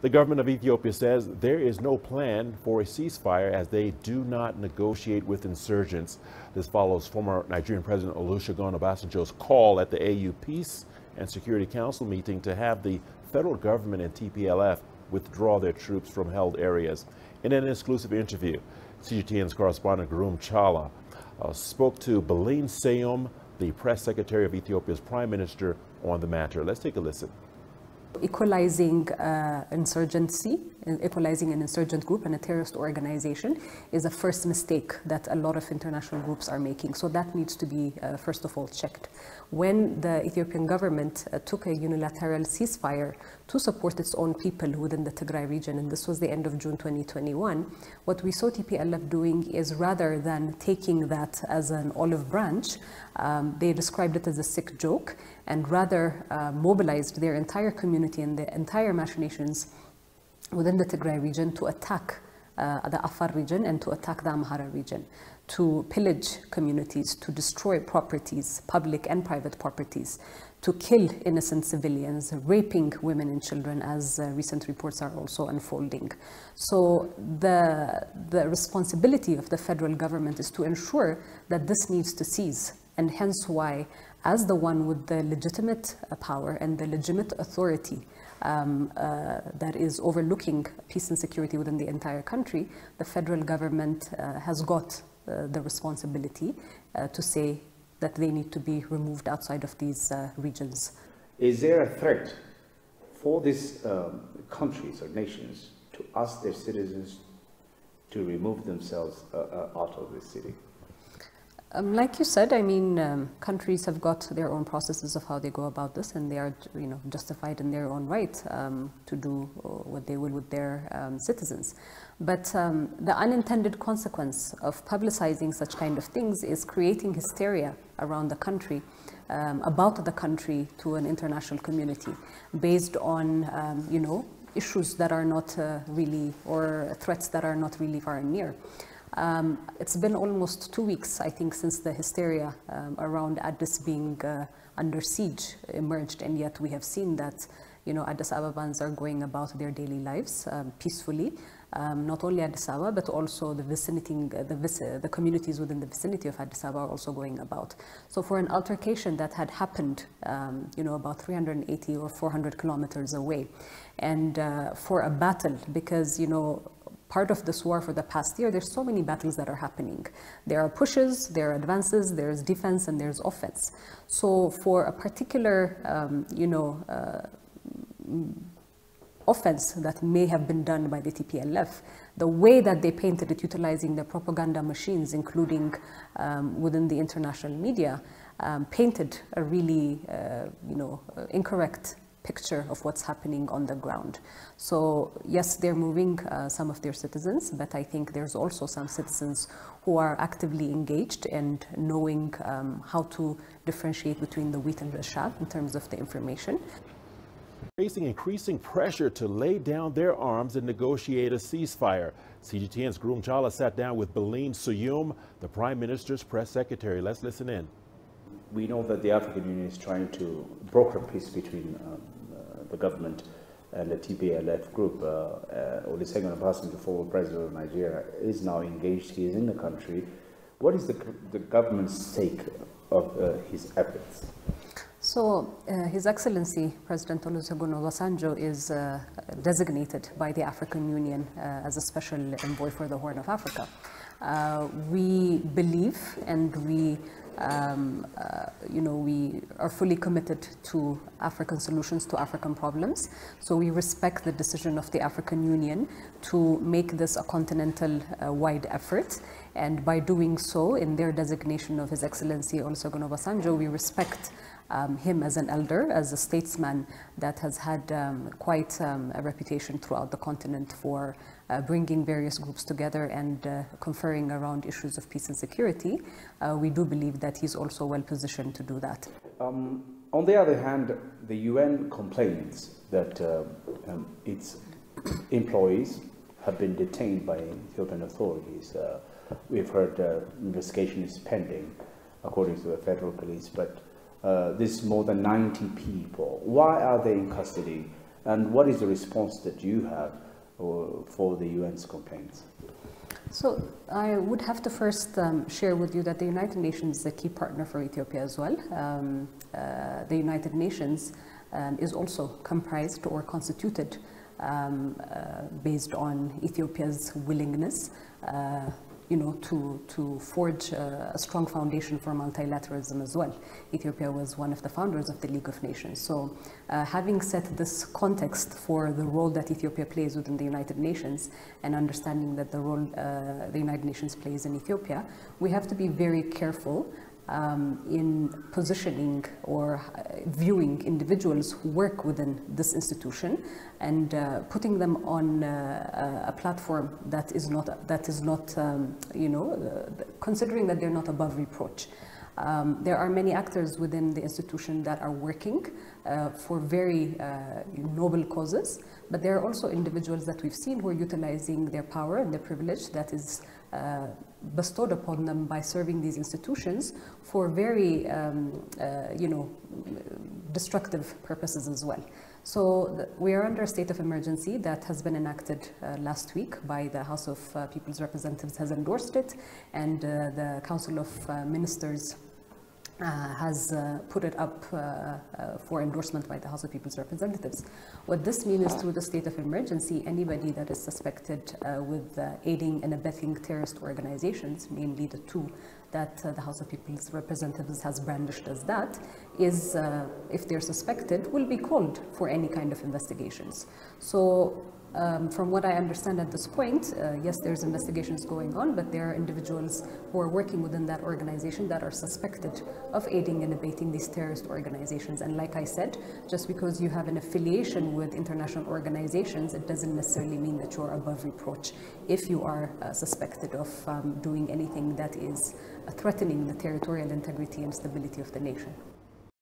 The government of Ethiopia says there is no plan for a ceasefire as they do not negotiate with insurgents. This follows former Nigerian President Olusegun Obasanjo's call at the AU Peace and Security Council meeting to have the federal government and TPLF withdraw their troops from held areas. In an exclusive interview, CGTN's correspondent Groom Chala spoke to Beline Seyum, the press secretary of Ethiopia's prime minister, on the matter. Let's take a listen. Equalizing insurgency, equalizing an insurgent group and a terrorist organization is a first mistake that a lot of international groups are making. So that needs to be, first of all, checked. When the Ethiopian government took a unilateral ceasefire to support its own people within the Tigray region, and this was the end of June 2021, what we saw TPLF doing is, rather than taking that as an olive branch, they described it as a sick joke, and rather mobilized their entire community and the entire machinations within the Tigray region to attack the Afar region and to attack the Amhara region, to pillage communities, to destroy properties, public and private properties, to kill innocent civilians, raping women and children, as recent reports are also unfolding. So the responsibility of the federal government is to ensure that this needs to cease, and hence why, as the one with the legitimate power and the legitimate authority that is overlooking peace and security within the entire country, the federal government has got the responsibility to say that they need to be removed outside of these regions. Is there a threat for these countries or nations to ask their citizens to remove themselves out of the city? Like you said, I mean, countries have got their own processes of how they go about this, and they are, justified in their own right to do what they will with their citizens. But the unintended consequence of publicizing such kind of things is creating hysteria around the country, about the country, to an international community, based on, issues that are not really, or threats that are not really far and near. It's been almost 2 weeks, I think, since the hysteria around Addis being under siege emerged, and yet we have seen that, Addis Ababans are going about their daily lives peacefully. Not only Addis Ababa, but also the communities within the vicinity of Addis Ababa are also going about. So for an altercation that had happened, about 380 or 400 kilometers away, and for a battle, because, part of this war for the past year, there's so many battles that are happening. There are pushes, there are advances, there's defense, and there's offense. So for a particular, offense that may have been done by the TPLF, the way that they painted it, utilizing the propaganda machines, including within the international media, painted a really, incorrect picture of what's happening on the ground. So yes, they're moving some of their citizens, but I think there's also some citizens who are actively engaged and knowing how to differentiate between the wheat and the chaff in terms of the information. Facing increasing pressure to lay down their arms and negotiate a ceasefire. CGTN's Groom Chala sat down with Beline Seyum, the Prime Minister's press secretary. Let's listen in. We know that the African Union is trying to broker peace between the government and the TPLF group. Olusegun Obasanjo, former president of Nigeria, is now engaged. He is in the country. What is the government's stake of his efforts? So His Excellency President Olusegun Obasanjo is designated by the African Union as a special envoy for the Horn of Africa. We believe, and we are fully committed to African solutions to African problems. So we respect the decision of the African Union to make this a continental wide effort. And by doing so, in their designation of His Excellency Olusegun Obasanjo, we respect him as an elder, as a statesman that has had quite a reputation throughout the continent for bringing various groups together and conferring around issues of peace and security. We do believe that he's also well positioned to do that. On the other hand, the UN complains that its employees have been detained by Ethiopian authorities. We've heard investigation is pending, according to the federal police, but this is more than 90 people. Why are they in custody? And what is the response that you have for the UN's complaints? So I would have to first share with you that the United Nations is a key partner for Ethiopia as well. The United Nations is also comprised or constituted based on Ethiopia's willingness to forge a strong foundation for multilateralism as well. Ethiopia was one of the founders of the League of Nations. So having set this context for the role that Ethiopia plays within the United Nations and understanding that the role the United Nations plays in Ethiopia, we have to be very careful in positioning or viewing individuals who work within this institution and putting them on a platform that is not considering that they're not above reproach. There are many actors within the institution that are working for very noble causes, but there are also individuals that we've seen who are utilizing their power and their privilege that is bestowed upon them by serving these institutions for very, destructive purposes as well. So we are under a state of emergency that has been enacted last week by the House of People's Representatives has endorsed it, and the Council of Ministers has put it up for endorsement by the House of People's Representatives. What this means is through the state of emergency, anybody that is suspected with aiding and abetting terrorist organizations, mainly the two that the House of People's Representatives has brandished as that, is, if they're suspected, will be called for any kind of investigations. So from what I understand at this point, yes, there's investigations going on, but there are individuals who are working within that organization that are suspected of aiding and abetting these terrorist organizations. And like I said, just because you have an affiliation with international organizations, it doesn't necessarily mean that you're above reproach if you are suspected of doing anything that is threatening the territorial integrity and stability of the nation.